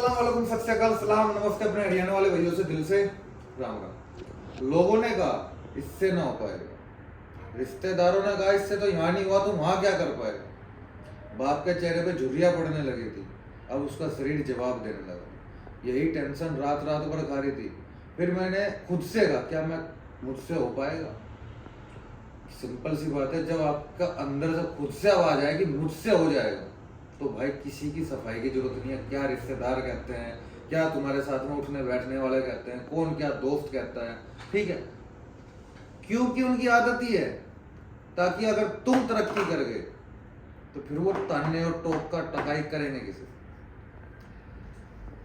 अस्सलाम वालेकुम, सत श्री अकाल, सलाम, नमस्ते अपने हरियाणा वाले भैयों से दिल से राम राम। लोगों ने कहा इससे ना हो पाएगा, रिश्तेदारों ने कहा इससे तो यहाँ नहीं हुआ तो वहां क्या कर पाएगा। बाप के चेहरे पे झुर्रियां पड़ने लगी थी, अब उसका शरीर जवाब देने लगा। यही टेंशन रात रात भर खा रही थी। फिर मैंने खुद से कहा क्या मैं मुझसे हो पाएगा। सिंपल सी बात है, जब आपका अंदर से खुद से आवाज आए कि मुझसे हो जाएगा तो भाई किसी की सफाई की जरूरत नहीं है। क्या रिश्तेदार कहते हैं, क्या तुम्हारे साथ में उठने बैठने वाले कहते हैं, कौन क्या दोस्त कहता है, ठीक है, क्योंकि उनकी आदत ही है। ताकि अगर तुम तरक्की कर गए तो फिर वो ताने और टोक का टकाई करेंगे किसी।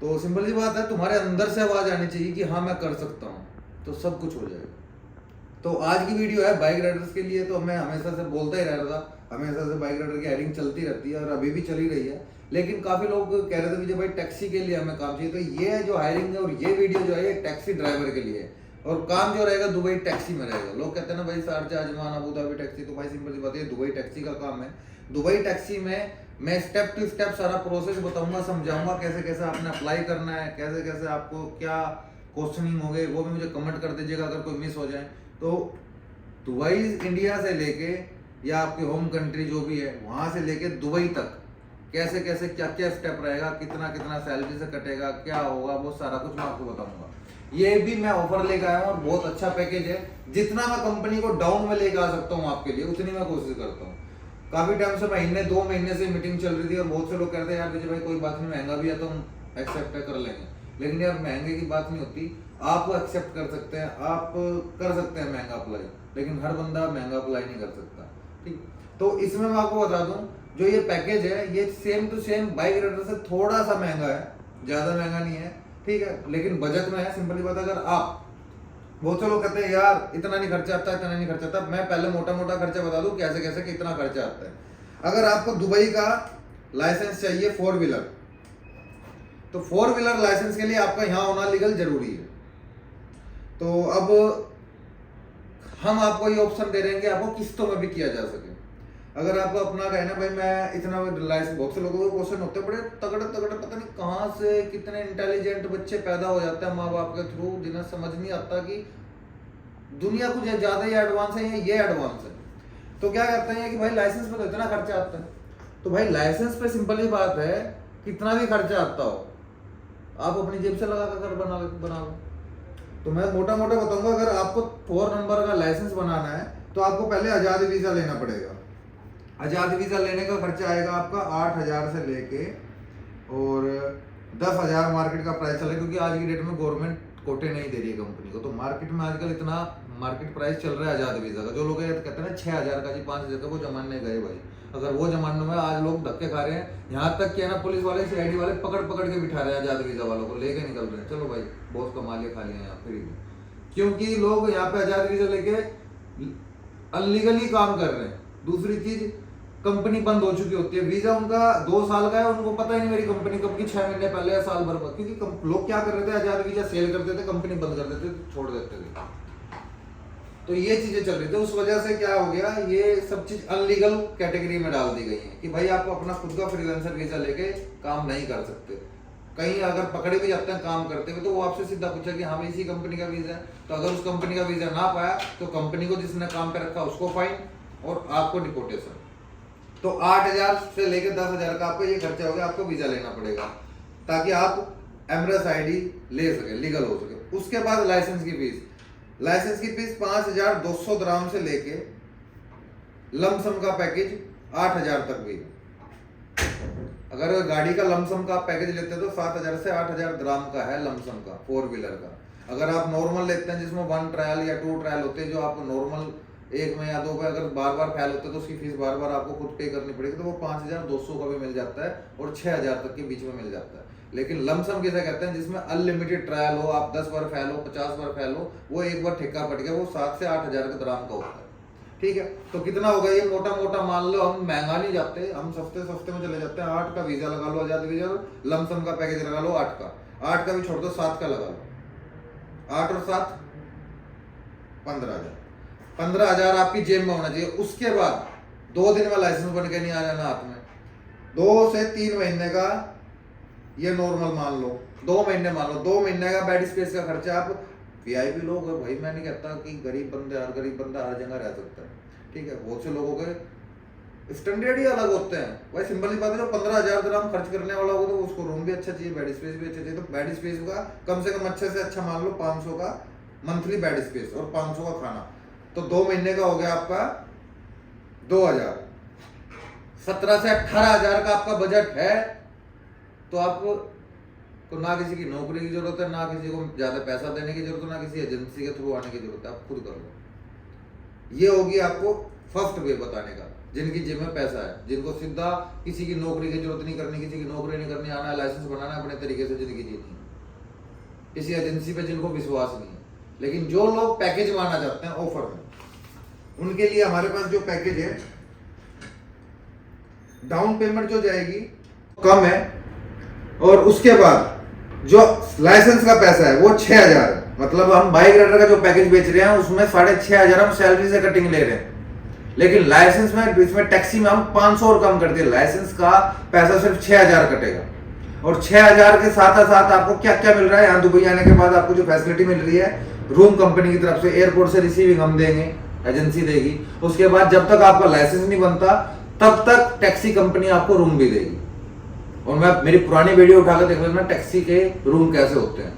तो सिंपल सी बात है, तुम्हारे अंदर से आवाज आनी चाहिए कि हाँ मैं कर सकता हूं, तो सब कुछ हो जाएगा। तो आज की वीडियो है बाइक राइडर्स के लिए। तो मैं हमेशा से बोलता ही रह रहा था, हमेशा से बाइक राइडर की हायरिंग चलती रहती है और अभी भी चली रही है। लेकिन काफी लोग कह रहे थे विजय भाई टैक्सी के लिए हमें काम चाहिए। तो ये जो हायरिंग है और ये वीडियो जो है ये टैक्सी ड्राइवर के लिए है। और काम जो रहेगा दुबई टैक्सी में रहेगा। लोग कहते हैं ना भाई Sharjah, Ajman, Abu Dhabi taxi, तो भाई सिंपल सी बात है दुबई टैक्सी का काम है। दुबई टैक्सी में मैं स्टेप टू स्टेप सारा प्रोसेस बताऊंगा, समझाऊंगा कैसे कैसे आपने अप्लाई करना है, कैसे कैसे आपको क्या क्वेश्चनिंग हो गए, वो भी मुझे कमेंट कर दीजिएगा अगर कोई मिस हो जाए। तो दुबई इंडिया से लेके या आपके होम कंट्री जो भी है वहां से लेके दुबई तक कैसे कैसे क्या क्या स्टेप रहेगा, कितना कितना सैलरी से कटेगा, क्या होगा, वो सारा कुछ मैं आपको बताऊंगा। ये भी मैं ऑफर लेकर आया हूँ और बहुत अच्छा पैकेज है। जितना मैं कंपनी को डाउन में लेकर आ सकता हूँ आपके लिए उतनी मैं कोशिश करता हूँ। काफी टाइम से महीने 2 महीने से मीटिंग चल रही थी और बहुत से लोग कहते हैं यार विजय भाई कोई बात नहीं, महंगा भी है तो हम एक्सेप्ट कर लेंगे। लेकिन यार महंगे की बात नहीं होती, आप एक्सेप्ट कर सकते हैं, आप कर सकते हैं महंगा अप्लाई, लेकिन हर बंदा महंगा अप्लाई नहीं कर सकता। ठीक, तो इसमें मैं आपको बता दूं जो ये पैकेज है ये same to same bike rider से थोड़ा सा महंगा है, ज्यादा महंगा नहीं है, ठीक है, लेकिन बजट में है। सिंपली बात, अगर आप बहुत से लोग कहते हैं यार इतना नहीं खर्चा आता, इतना नहीं खर्चा आता, मैं पहले मोटा मोटा खर्चा बता दूं कैसे कैसे कितना खर्चा आता है। अगर आपको दुबई का लाइसेंस चाहिए 4 व्हीलर, तो 4 व्हीलर लाइसेंस के लिए आपका यहां होना लीगल जरूरी है। तो अब हम आपको ये ऑप्शन दे रहे हैं कि आपको किस्तों में भी किया जा सके। अगर आपको अपना कहना भाई मैं इतना लाइसेंस, बहुत से लोगों को क्वेश्चन होते हैं बड़े तगड़े तगड़े, पता नहीं कहां से कितने इंटेलिजेंट बच्चे पैदा हो जाते हैं माँ बाप के थ्रू, जिन्हें समझ नहीं आता कि दुनिया कुछ ज्यादा ही एडवांस है या ये एडवांस है। तो क्या करते हैं कि भाई लाइसेंस पे तो इतना खर्चा आता है। तो भाई लाइसेंस पे सिंपल ही बात है, कितना भी खर्चा आता हो आप अपनी जेब से लगा कर बना लो। तो मैं मोटा मोटा बताऊंगा, अगर आपको 4 नंबर का लाइसेंस बनाना है तो आपको पहले आजाद वीजा लेना पड़ेगा। आजाद वीजा लेने का खर्चा आएगा आपका 8,000 से लेके और 10,000 मार्केट का प्राइस चला, क्योंकि आज की डेट में गवर्नमेंट कोटे नहीं दे रही है कंपनी को। तो मार्केट में आजकल इतना मार्केट प्राइस चल रहा है आजाद वीजा का, जो लोग कहते हैं ना 6,000 का जी 5,000 का, वो जमाने गए भाई। अगर वो जमाने में आज लोग धक्के खा रहे हैं, यहाँ तक कि ना पुलिस वाले CID वाले पकड़ पकड़ के बिठा रहे हैं आजाद वीजा वालों को, लेके निकल रहे हैं। चलो भाई बहुत कमा लिया खा लिया यहाँ फ्री में, क्योंकि लोग यहाँ पे आजाद वीजा लेके अनलीगली काम कर रहे हैं। दूसरी चीज, कंपनी बंद हो चुकी होती है, वीजा उनका 2 साल का है, उनको पता ही नहीं मेरी कंपनी कब की 6 महीने पहले या साल भर, क्योंकि लोग क्या कर रहे थे आजाद वीजा सेल करते थे, कंपनी बंद कर देते थे, छोड़ देते थे। तो ये चीजें चल रही थी, उस वजह से क्या हो गया, ये सब चीज अनलीगल कैटेगरी में डाल दी गई है कि भाई आप अपना खुद का फ्रीलांसर वीजा लेके काम नहीं कर सकते। कहीं अगर पकड़े भी जाते हैं काम करते हुए तो वो आपसे सीधा पूछा कि हाँ इसी कंपनी का वीजा है, तो अगर उस कंपनी का वीजा ना पाया तो कंपनी को जिसने काम पे रखा उसको फाइन और आपको डिपोटेशन। तो 8,000 से लेकर 10,000 का आपको ये खर्चा हो गया, आपको वीजा लेना पड़ेगा ताकि आप एमरेस ID ले सके, लीगल हो सके। उसके बाद लाइसेंस की फीस 5,200 dirham से लेके लमसम का पैकेज 8,000 तक भी। अगर गाड़ी का लमसम का पैकेज लेते हैं तो 7,000 से 8,000 dirham का है लमसम का 4 व्हीलर का। अगर आप नॉर्मल लेते हैं जिसमें 1 ट्रायल या 2 ट्रायल होते हैं, जो आपको नॉर्मल 1 में या 2 में अगर बार बार फेल होते हैं तो उसकी फीस बार बार आपको खुद पे करनी पड़ेगी, तो वो 5,200 का भी मिल जाता है और 6,000 तक के बीच में मिल जाता है। लेकिन लमसम किसे कहते हैं, जिसमें अनलिमिटेड ट्रायल हो, आप 10 बार फेल हो, 50 बार फेल हो, वो एक बार ठेका पड़ गया, वो 7 से 8,000 के dirham का होता है। ठीक है, तो कितना होगा ये मोटा मोटा मान लो, हम महंगा नहीं जाते, हम सस्ते सस्ते में चले जाते हैं। 8 का वीजा लगा लो आजाद वीजा, लमसम का पैकेज लगा लो 8 का, 8 का भी छोड़ दो 7 का लगा लो, 8 और 7 15,000, 15,000 आपकी जेब में होना चाहिए। उसके बाद 2 दिन में लाइसेंस बन के नहीं आ जाना हाथ में, 2 से 3 महीने का ये नॉर्मल मान लो, 2 महीने मान लो, 2 महीने का बेड स्पेस का खर्चा। आप वीआईपी लोग है भाई, मैं नहीं कहता कि गरीब बंदा हर जगह रह सकता है, ठीक है, बहुत से लोगों के स्टैंडर्ड ही अलग होते हैं। भाई सिंपल सी बात है, जो 15,000 dirham खर्च करने वाला होगा तो उसको रूम भी अच्छा चाहिए, बेड स्पेस भी अच्छा चाहिए। तो बेड स्पेस का कम से कम अच्छे से अच्छा मान लो 500 का मंथली बेड स्पेस और 500 का खाना, तो 2 महीने का हो गया आपका 2,000। 17 से 18,000 का आपका बजट है, तो आपको तो ना किसी की नौकरी की जरूरत है, ना किसी को ज्यादा पैसा देने की जरूरत है, ना किसी एजेंसी के थ्रू आने की जरूरत है, आप खुद कर लो। ये होगी आपको फर्स्ट वे बताने का, जिनकी जेब में पैसा है, जिनको सीधा किसी की नौकरी की जरूरत नहीं करनी, किसी की नौकरी नहीं करनी, आना लाइसेंस बनाना, अपने तरीके से जिंदगी जीनी, किसी एजेंसी पे जिनको विश्वास नहीं है। लेकिन जो लोग पैकेज में आना चाहते हैं ऑफर में, उनके लिए हमारे पास जो पैकेज है, डाउन पेमेंट जो जाएगी कम है, और उसके बाद जो लाइसेंस का पैसा है वो 6,000 है। मतलब हम बाइक राइडर का जो पैकेज बेच रहे हैं उसमें 6,500 हम सैलरी से कटिंग ले रहे हैं, लेकिन लाइसेंस में इसमें टैक्सी में हम 500 और कम कर दिए। लाइसेंस का पैसा सिर्फ 6,000 कटेगा, और 6,000 के साथ साथ आपको क्या क्या मिल रहा है यहाँ दुबई आने के बाद, आपको जो फैसिलिटी मिल रही है, रूम कंपनी की तरफ से, एयरपोर्ट से रिसीविंग हम देंगे, एजेंसी देगी। उसके बाद जब तक आपका लाइसेंस नहीं बनता तब तक टैक्सी कंपनी आपको रूम भी देगी। और मैं मेरी पुरानी वीडियो उठाकर देख लेना, टैक्सी के रूम कैसे होते हैं,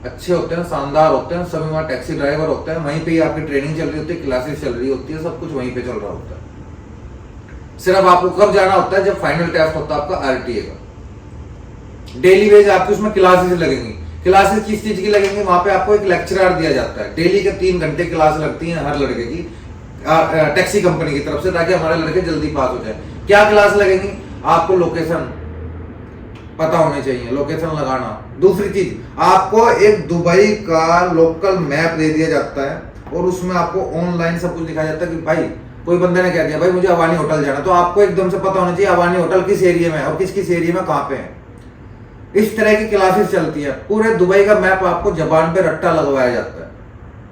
अच्छे होते हैं, शानदार होते हैं। सभी वहाँ टैक्सी ड्राइवर होते हैं, वहीं पे ही आपकी ट्रेनिंग चल रही होती है, क्लासेस चल रही होती है, सब कुछ वहीं पे चल रहा होता है। सिर्फ आपको कब जाना होता है, जब फाइनल टेस्ट होता है आपका आरटीए का। डेली वेज आपकी उसमें क्लासेस लगेंगी। क्लासेस किस चीज की लगेंगी, वहां पे आपको एक लेक्चरर दिया जाता है, डेली के 3 घंटे क्लास लगती है हर लड़के की टैक्सी कंपनी की तरफ से, ताकि हमारे लड़के जल्दी पास हो जाए। क्या क्लास लगेंगी, आपको लोकेशन पता होनी चाहिए, लोकेशन लगाना। दूसरी चीज, आपको एक दुबई का लोकल मैप दे दिया जाता है, और उसमें आपको ऑनलाइन सब कुछ दिखाया जाता है कि भाई कोई बंदे ने कह दिया भाई मुझे अवानी होटल जाना, तो आपको एकदम से पता होना चाहिए अवानी होटल किस एरिया में है और किस किस एरिया में कहाँ पे है। इस तरह की क्लासेस चलती है। पूरे दुबई का मैप आपको जबान पे रट्टा लगवाया जाता है,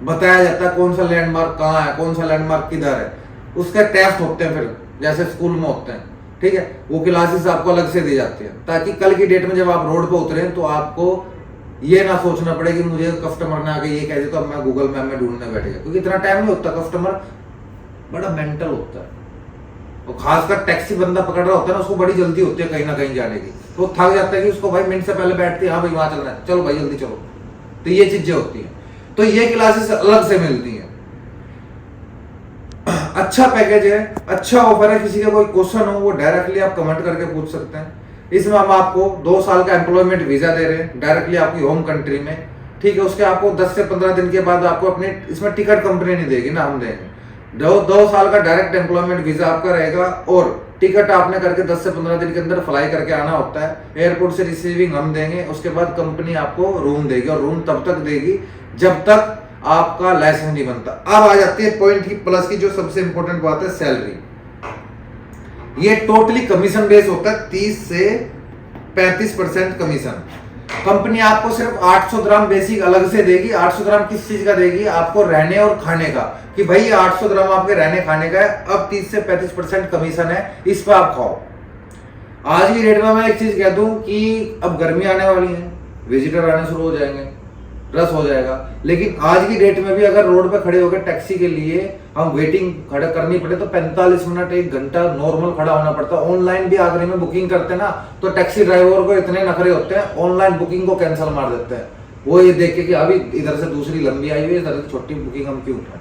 बताया जाता है कौन सा लैंडमार्क कहाँ है, कौन सा लैंडमार्क किधर है। उसके टेस्ट होते हैं फिर, जैसे स्कूल में होते हैं, ठीक है, वो क्लासेस आपको अलग से दी जाती है, ताकि कल की डेट में जब आप रोड पे उतरे तो आपको ये ना सोचना पड़े कि मुझे कस्टमर ने आके ये कह दिया तो अब मैं गूगल मैप में ढूंढने बैठ गया, क्योंकि इतना टाइम नहीं होता। कस्टमर बड़ा मेंटल होता है, और खासकर टैक्सी बंदा पकड़ रहा होता है ना, उसको बड़ी जल्दी होती है कहीं ना कहीं जाने की, तो थक जाता है कि उसको भाई मिनट से पहले बैठती है, हाँ भाई वहां चलना है, चलो भाई जल्दी चलो। तो ये चीजें होती है, तो ये क्लासेस अलग से मिलती है। अच्छा पैकेज है, अच्छा ऑफर है। किसी का कोई क्वेश्चन हो वो डायरेक्टली आप कमेंट करके पूछ सकते हैं। इसमें हम आपको 2 साल का एम्प्लॉयमेंट वीजा दे रहे हैं डायरेक्टली आपकी होम कंट्री में, ठीक है। उसके आपको 10 से 15 दिन के बाद आपको अपने इसमें टिकट कंपनी नहीं देगी ना, हम देंगे। 2 साल का डायरेक्ट एम्प्लॉयमेंट वीजा आपका रहेगा, और टिकट आपने करके 10 से 15 दिन के अंदर फ्लाई करके आना होता है। एयरपोर्ट से रिसीविंग हम देंगे, उसके बाद कंपनी आपको रूम देगी, और रूम तब तक देगी जब तक आपका लाइसेंस नहीं बनता। अब आ जाती है पॉइंट की प्लस की जो सबसे इंपॉर्टेंट बात है, सैलरी। ये टोटली कमीशन बेस होता है, 30 से 35% कमीशन। कंपनी आपको सिर्फ 800 dirham बेसिक अलग से देगी। 800 dirham किस चीज का देगी, आपको रहने और खाने का, कि भाई 800 dirham आपके रहने खाने का है। अब 30 से 35% कमीशन है, इस पर आप खाओ। आज की डेट में मैं एक चीज कह दूं कि अब गर्मी आने वाली है, विजिटर आने शुरू हो जाएंगे, रस हो जाएगा। लेकिन आज की डेट में भी अगर रोड पे खड़े होकर टैक्सी के लिए हम वेटिंग खड़ा करनी पड़े तो 45 मिनट 1 घंटा नॉर्मल खड़ा होना पड़ता है। ऑनलाइन भी आगरे में बुकिंग करते हैं ना, तो टैक्सी ड्राइवर को इतने नखरे होते हैं, ऑनलाइन बुकिंग को कैंसिल मार देते हैं। वो ये देख के कि अभी इधर से दूसरी लंबी आई हुई है, इधर से छोटी बुकिंग हम क्यों उठाएं।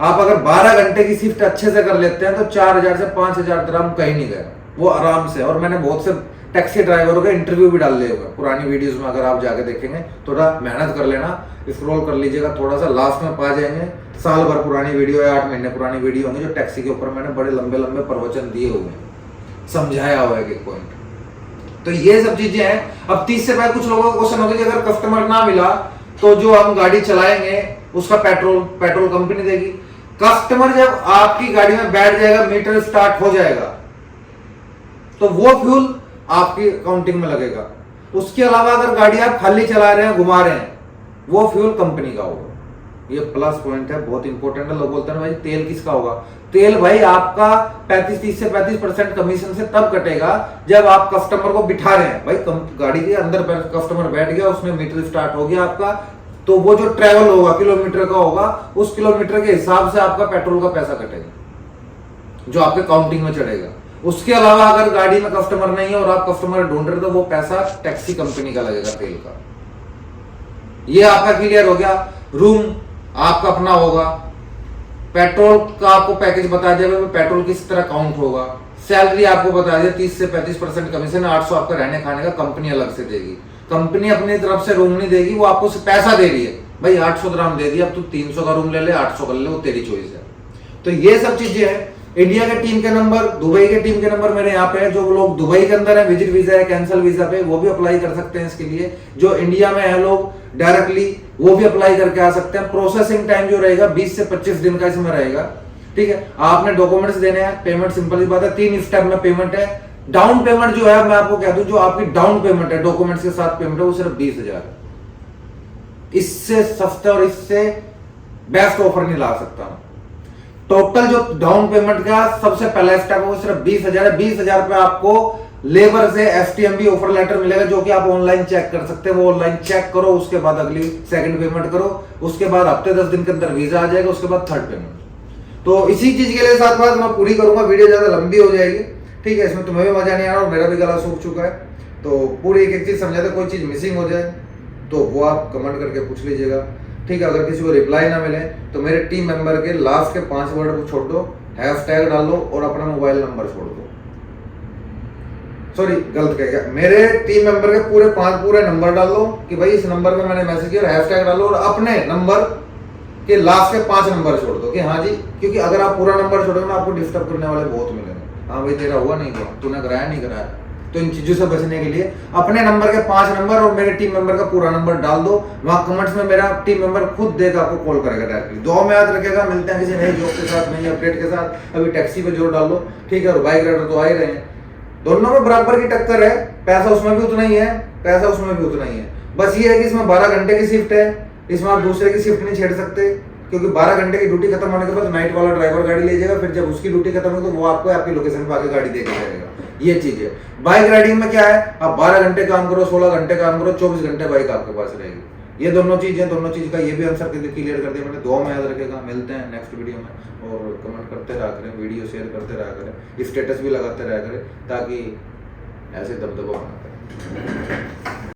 आप अगर 12 घंटे की शिफ्ट अच्छे से कर लेते हैं तो 4,000 से 5,000 dirham कहीं नहीं गए, वो आराम से। और मैंने बहुत से टैक्सी ड्राइवरों के इंटरव्यू भी डाल लिए हुए पुरानी वीडियोस में, अगर आप जाके देखेंगे, थोड़ा मेहनत कर लेना, स्क्रॉल कर लीजिएगा थोड़ा सा, लास्ट में पा जाएंगे। साल भर पुरानी वीडियो है, 8 महीने पुरानी वीडियो होंगी, जो टैक्सी के ऊपर मैंने बड़े लंबे लंबे प्रवचन दिए हुए हैं, समझाया हुआ है एक पॉइंट। तो ये सब चीजें हैं। अब 30 से पहले कुछ लोगों को क्वेश्चन होगा कि अगर कस्टमर ना मिला तो जो हम गाड़ी चलाएंगे उसका पेट्रोल कंपनी देगी। कस्टमर जब आपकी गाड़ी में बैठ जाएगा, मीटर स्टार्ट हो जाएगा, तो वो फ्यूल आपकी अकाउंटिंग में लगेगा। उसके अलावा अगर गाड़ी आप खाली चला रहे हैं, घुमा रहे हैं, वो फ्यूल कंपनी का होगा। ये प्लस पॉइंट है, बहुत इंपॉर्टेंट है। लोग बोलते हैं भाई तेल किसका होगा, तेल भाई आपका 30 से 35% कमीशन से तब कटेगा जब आप कस्टमर को बिठा रहे हैं। भाई गाड़ी के अंदर कस्टमर बैठ गया, उसने मीटर स्टार्ट हो गया आपका, तो वो जो ट्रेवल होगा किलोमीटर का होगा, उस किलोमीटर के हिसाब से आपका पेट्रोल का पैसा कटेगा जो आपके काउंटिंग में चढ़ेगा। उसके अलावा अगर गाड़ी में कस्टमर नहीं है और आप कस्टमर ढूंढ रहे हो तो वो पैसा टैक्सी कंपनी का लगेगा तेल का। ये आपका क्लियर हो गया। रूम आपका अपना होगा, पेट्रोल का आपको पैकेज बता दिया पेट्रोल किस तरह काउंट होगा, सैलरी आपको बता दिया 30 से 35% कमीशन, 800 आपका रहने खाने का कंपनी अलग से देगी। कंपनी अपनी तरफ से रूम नहीं देगी, वो आपको पैसा दे रही है, भाई 800 ग्राम दे दिया, अब तू 300 का रूम ले ले, 800 कर ले, वो तेरी चॉइस है। तो ये सब चीजें हैं। इंडिया के टीम के नंबर, दुबई के टीम के नंबर मेरे यहाँ पे है। जो लोग दुबई के अंदर है, विजिट वीजा है, कैंसल वीजा पे, वो भी अप्लाई कर सकते हैं इसके लिए। जो इंडिया में है लोग डायरेक्टली, वो भी अप्लाई करके आ सकते हैं। प्रोसेसिंग टाइम जो रहेगा 20 से 25 दिन का इसमें रहेगा, ठीक है। आपने डॉक्यूमेंट्स देने हैं, पेमेंट सिंपल ही बात है, 3 स्टेप में पेमेंट है। डाउन पेमेंट जो है मैं आपको कह दूं, जो आपकी डाउन पेमेंट है डॉक्यूमेंट्स के साथ पेमेंट है, वो सिर्फ 20,000 है। इससे सस्ते और इससे बेस्ट ऑफर नहीं ला सकता। टोटल जो डाउन पेमेंट का सबसे पहला स्टेप है वो सिर्फ 20,000 है। 20,000 पे आपको लेबर से एसटीएमबी ऑफर लेटर मिलेगा, जो कि आप ऑनलाइन चेक कर सकते हैं। वो ऑनलाइन चेक करो, उसके बाद अगली सेकंड पेमेंट करो, उसके बाद हफ्ते 10 दिन के अंदर वीजा आ जाएगा, उसके बाद थर्ड पेमेंट। तो इसी चीज के लिए साथ बात मैं पूरी करूंगा, वीडियो ज्यादा लंबी हो जाएगी, ठीक है। इसमें तुम्हें भी मजा नहीं आ रहा और मेरा भी गला सूख चुका है, तो पूरी एक एक चीज समझाते, कोई चीज मिसिंग हो जाए तो वो आप कमेंट करके पूछ लीजिएगा, ठीक है। अगर किसी को रिप्लाई ना मिले तो मेरे टीम मेंबर के लास्ट के 5 वर्ड को छोड़ दो, हैशटैग डाल दो और अपना मोबाइल नंबर छोड़ दो। सॉरी, गलत कह गया, मेरे टीम मेंबर के पूरे नंबर डाल दो कि भाई इस नंबर पे मैंने मैसेज किया, हैशटैग डालो और अपने नंबर के लास्ट के 5 नंबर छोड़ दो कि हाँ जी। क्योंकि अगर आप पूरा नंबर छोड़ोगे ना, आपको डिस्टर्ब करने वाले बहुत मिलेंगे। हाँ भाई तेरा हुआ नहीं हुआ, तूने कराया नहीं कराया। तो इन चीजों से बचने के लिए अपने नंबर के 5 नंबर और मेरे टीम मेंबर का पूरा नंबर डाल दो। वहां कमेंट्स में मेरा टीम मेंबर खुद देकर आपको कॉल करेगा डायरेक्टली। दुआ में याद रखेगा। मिलते हैं किसी नई जॉब के साथ, नई अपडेट के साथ। अभी टैक्सी पे जोर डाल दो, ठीक है। और बाइक राइडर तो आ ही रहे हैं, दोनों में बराबर की टक्कर है। पैसा उसमें भी उतना ही है, पैसा उसमें भी उतना ही है। बस ये है कि इसमें 12 घंटे की शिफ्ट है, इसमें आप दूसरे की शिफ्ट नहीं छेड़ सकते, क्योंकि 12 घंटे की ड्यूटी खत्म होने के बाद नाइट वाला ड्राइवर गाड़ी ले जाएगा। फिर जब उसकी ड्यूटी खत्म हो तो वो आपको आपकी लोकेशन पे आके गाड़ी देके जाएगा। ये चीज है। बाइक राइडिंग में क्या है, आप 12 घंटे काम करो, 16 घंटे काम करो, 24 घंटे बाइक आपके पास रहेगी। ये दोनों चीजें, दोनों चीज का ये भी आंसर क्लियर कर दिया मैंने। दुआ में याद रखेगा। मिलते हैं नेक्स्ट वीडियो में, और कमेंट करते रहा करें, वीडियो शेयर करते रहा करें, स्टेटस भी लगाते रहा करें, ताकि ऐसे दबदबा बना करें।